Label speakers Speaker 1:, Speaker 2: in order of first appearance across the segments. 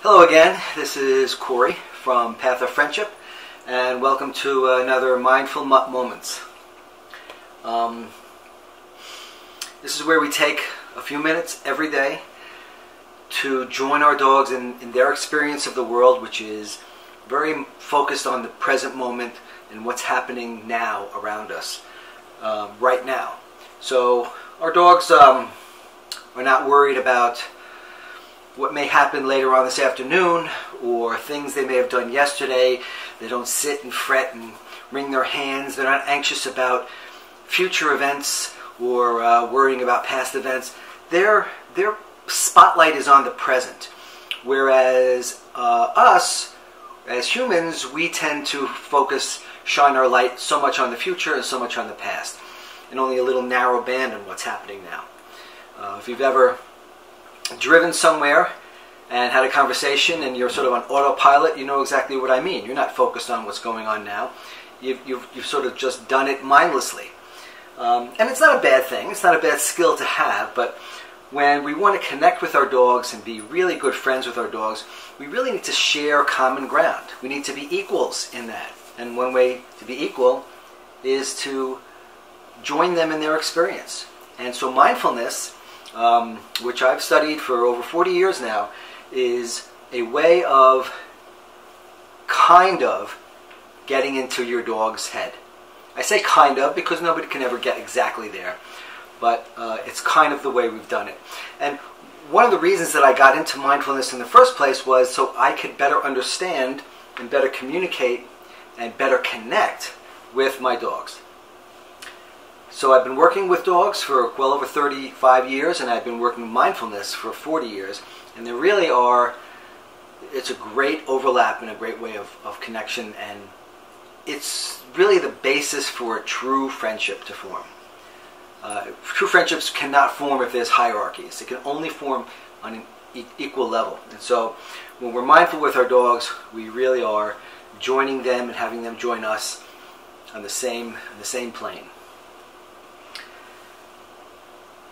Speaker 1: Hello again, this is Corey from Path of Friendship, and welcome to another Mindful Mutt Moments. This is where we take a few minutes every day to join our dogs in their experience of the world, which is very focused on the present moment and what's happening now around us, right now. So our dogs are not worried about what may happen later on this afternoon or things they may have done yesterday. They don't sit and fret and wring their hands. They're not anxious about future events or worrying about past events. Their spotlight is on the present, whereas us as humans, we tend to shine our light so much on the future and so much on the past, and only a little narrow band on what's happening now. If you've ever driven somewhere and had a conversation and you're sort of on autopilot, you know exactly what I mean. You're not focused on what's going on now. You've sort of just done it mindlessly. And it's not a bad thing. It's not a bad skill to have, but when we want to connect with our dogs and be really good friends with our dogs, we really need to share common ground. We need to be equals in that. And one way to be equal is to join them in their experience. And so mindfulness, which I've studied for over 40 years now, is a way of kind of getting into your dog's head. I say kind of because nobody can ever get exactly there, but it's kind of the way we've done it. And one of the reasons that I got into mindfulness in the first place was so I could better understand and better communicate and better connect with my dogs. So I've been working with dogs for well over 35 years, and I've been working mindfulness for 40 years. And there really it's a great overlap and a great way of connection, and it's really the basis for a true friendship to form. True friendships cannot form if there's hierarchies. It can only form on an equal level. And so when we're mindful with our dogs, we really are joining them and having them join us on the same plane.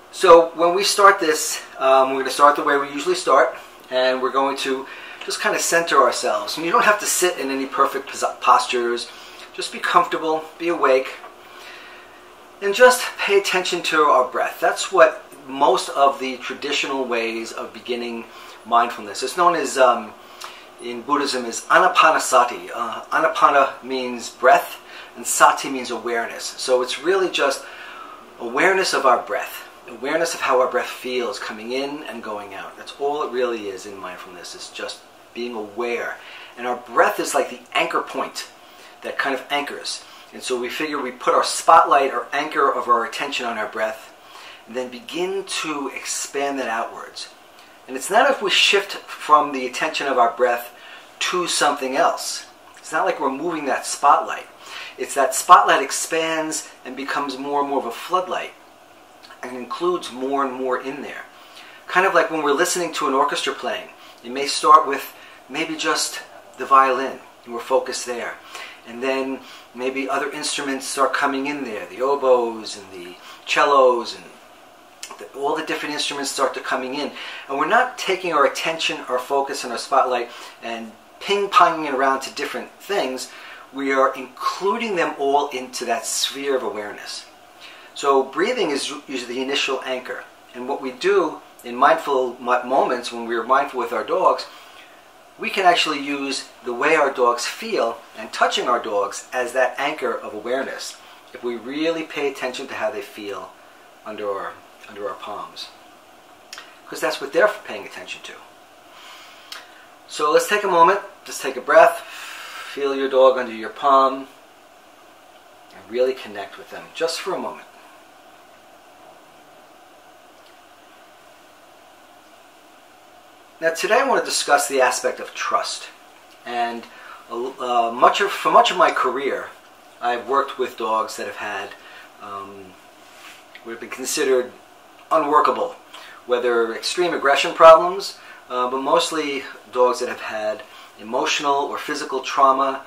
Speaker 1: So when we start this, we're going to start the way we usually start, and we're going to just kind of center ourselves. And you don't have to sit in any perfect postures. Just be comfortable, be awake, and just pay attention to our breath. That's what most of the traditional ways of beginning mindfulness. It's known as, in Buddhism, as anapanasati. Anapana means breath, and sati means awareness. So it's really just awareness of our breath. Awareness of how our breath feels coming in and going out. That's all it really is in mindfulness. It's just being aware. And our breath is like the anchor point that kind of anchors. And so we figure we put our spotlight or anchor of our attention on our breath and then begin to expand that outwards. And it's not if we shift from the attention of our breath to something else. It's not like we're moving that spotlight. It's that spotlight expands and becomes more and more of a floodlight, and includes more and more in there. Kind of like when we're listening to an orchestra playing. It may start with maybe just the violin, and we're focused there. And then maybe other instruments start coming in there, the oboes and the cellos, and all the different instruments start to coming in. And we're not taking our attention, our focus, and our spotlight and ping-ponging it around to different things. We are including them all into that sphere of awareness. So breathing is usually the initial anchor. And what we do in mindful moments, when we're mindful with our dogs, we can actually use the way our dogs feel and touching our dogs as that anchor of awareness, if we really pay attention to how they feel under our palms. Because that's what they're paying attention to. So let's take a moment, just take a breath, feel your dog under your palm, and really connect with them just for a moment. Now today I want to discuss the aspect of trust. And for much of my career, I've worked with dogs that have had would have been considered unworkable, whether extreme aggression problems, but mostly dogs that have had emotional or physical trauma,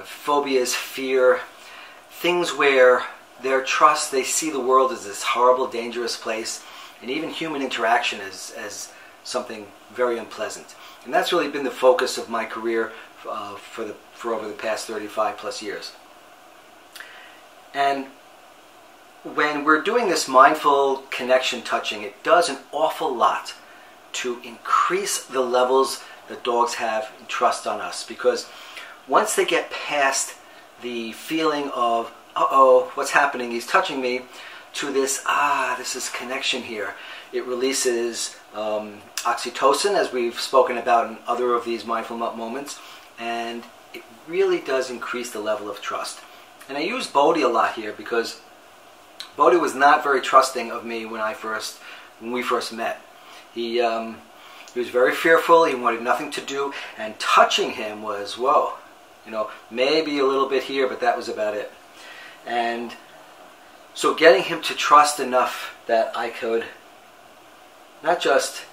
Speaker 1: phobias, fear, things where their trust, they see the world as this horrible, dangerous place, and even human interaction as something very unpleasant. And that's really been the focus of my career for over the past 35 plus years. And when we're doing this mindful connection touching, it does an awful lot to increase the levels that dogs have in trust on us. Because once they get past the feeling of, uh-oh, what's happening, he's touching me, to this, this is connection here. It releases oxytocin, as we've spoken about in other of these mindful moments, and it really does increase the level of trust. And I use Bodhi a lot here because Bodhi was not very trusting of me when we first met. He was very fearful. He wanted nothing to do, and touching him was, whoa, maybe a little bit here, but that was about it. And so getting him to trust enough that I could not just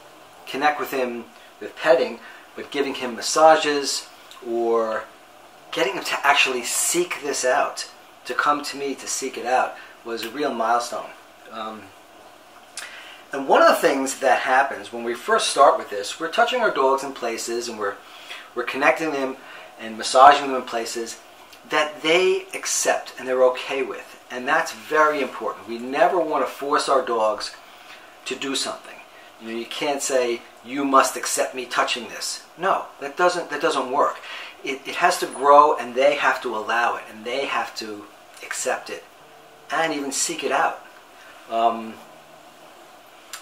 Speaker 1: connect with him with petting, but giving him massages or getting him to actually seek this out, to come to me to seek it out, was a real milestone. And one of the things that happens when we first start with this, we're touching our dogs in places and we're connecting them and massaging them in places that they accept and they're okay with. And that's very important. We never want to force our dogs to do something. You can't say, you must accept me touching this. No, that doesn't work. It has to grow, and they have to allow it, and they have to accept it, and even seek it out.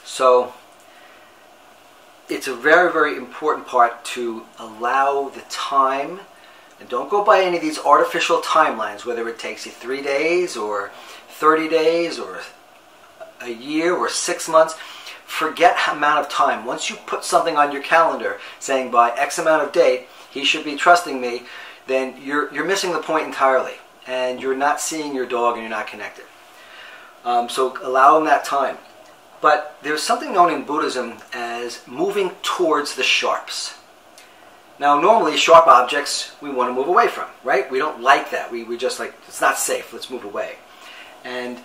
Speaker 1: So it's a very, very important part to allow the time. And don't go by any of these artificial timelines, whether it takes you 3 days or 30 days or a year or 6 months. Forget amount of time. Once you put something on your calendar saying by X amount of date, he should be trusting me, then you're missing the point entirely. And you're not seeing your dog and you're not connected. So allow him that time. But there's something known in Buddhism as moving towards the sharps. Now, normally, sharp objects we want to move away from, right? We don't like that. We just like, it's not safe, let's move away. And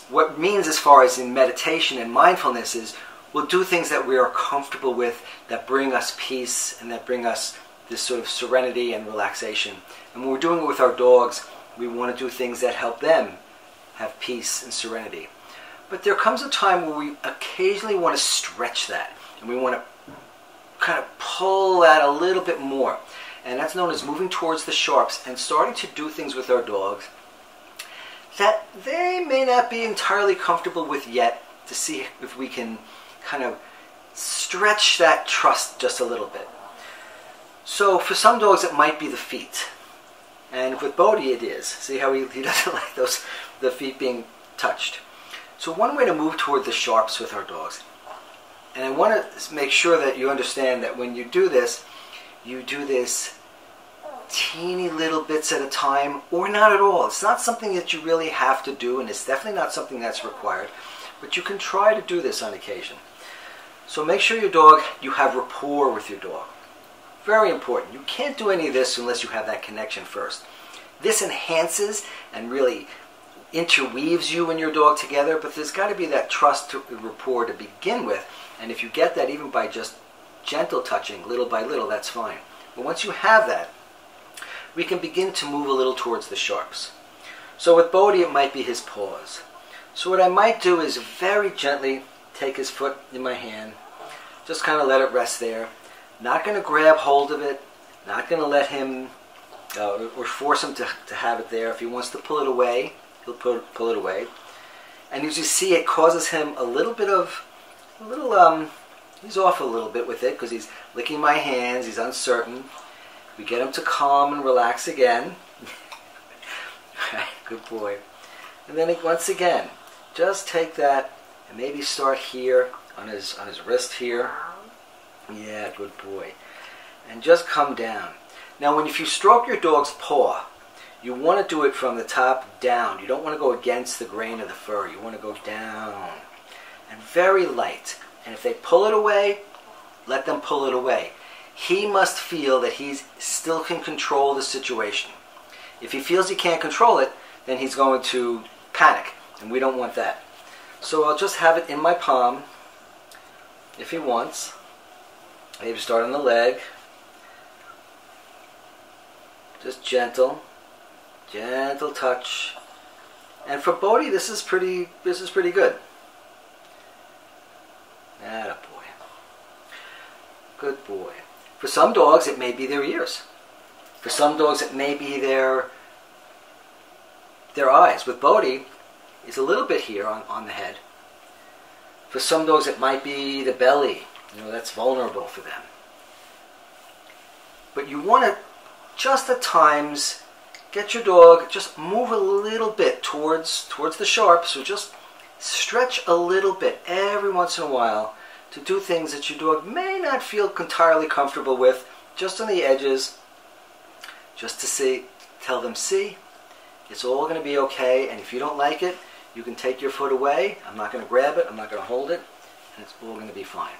Speaker 1: what it means as far as in meditation and mindfulness is we'll do things that we are comfortable with, that bring us peace and that bring us this sort of serenity and relaxation. And when we're doing it with our dogs, we want to do things that help them have peace and serenity. But there comes a time where we occasionally want to stretch that, and we want to kind of pull that a little bit more. And that's known as moving towards the sharps and starting to do things with our dogs that they may not be entirely comfortable with yet, to see if we can kind of stretch that trust just a little bit. So for some dogs it might be the feet. And with Bodhi it is. See how he doesn't like the feet being touched. So one way to move toward the sharps with our dogs, and I want to make sure that you understand that when you do this teeny little bits at a time, or not at all. It's not something that you really have to do, and it's definitely not something that's required, but you can try to do this on occasion. So make sure you have rapport with your dog. Very important. You can't do any of this unless you have that connection first. This enhances and really interweaves you and your dog together, but there's got to be that trust rapport to begin with. And if you get that even by just gentle touching, little by little, that's fine. But once you have that, we can begin to move a little towards the sharps. So with Bodhi, it might be his paws. So what I might do is very gently take his foot in my hand, just kind of let it rest there. Not going to grab hold of it, not going to let him or force him to have it there. If he wants to pull it away, he'll pull it away. And as you see, it causes him he's off a little bit with it because he's licking my hands, he's uncertain. We get him to calm and relax again. Good boy. And then once again, just take that and maybe start here on his wrist here. Yeah, good boy. And just come down. Now, if you stroke your dog's paw, you want to do it from the top down. You don't want to go against the grain of the fur. You want to go down. And very light. And if they pull it away, let them pull it away. He must feel that he still can control the situation. If he feels he can't control it, then he's going to panic. And we don't want that. So I'll just have it in my palm, if he wants. Maybe start on the leg. Just gentle touch. And for Bodhi, this is pretty good. Attaboy. Good boy. For some dogs, it may be their ears. For some dogs, it may be their eyes. With Bodhi, it's a little bit here on the head. For some dogs, it might be the belly. That's vulnerable for them. But you want to, just at times, get your dog, just move a little bit towards the sharp. So just stretch a little bit every once in a while to do things that your dog may not feel entirely comfortable with, just on the edges, just to tell them, see, it's all going to be okay, and if you don't like it, you can take your foot away. I'm not going to grab it, I'm not going to hold it, and it's all going to be fine.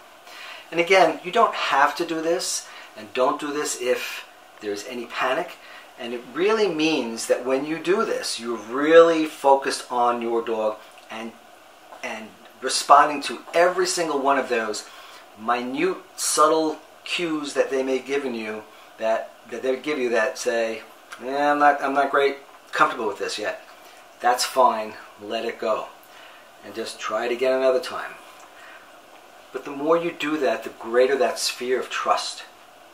Speaker 1: And again, you don't have to do this, and don't do this if there's any panic. And it really means that when you do this, you're really focused on your dog and responding to every single one of those minute, subtle cues that they may give you that they give you that say, I'm not great comfortable with this yet. That's fine. Let it go, and just try it again another time. But the more you do that, the greater that sphere of trust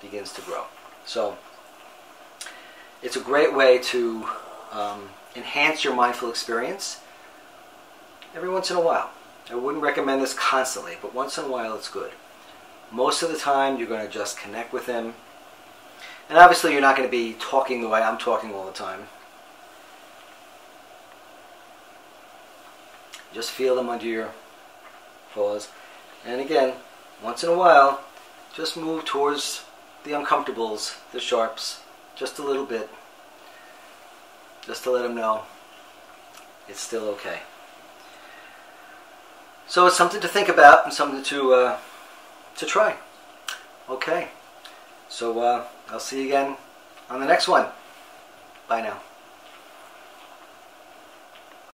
Speaker 1: begins to grow. So it's a great way to enhance your mindful experience every once in a while. I wouldn't recommend this constantly, but once in a while it's good. Most of the time you're going to just connect with them. And obviously you're not going to be talking the way I'm talking all the time. Just feel them under your paws. And again, once in a while, just move towards the uncomfortables, the sharps, just a little bit. Just to let them know it's still okay. So it's something to think about and something to try. Okay. So I'll see you again on the next one. Bye now.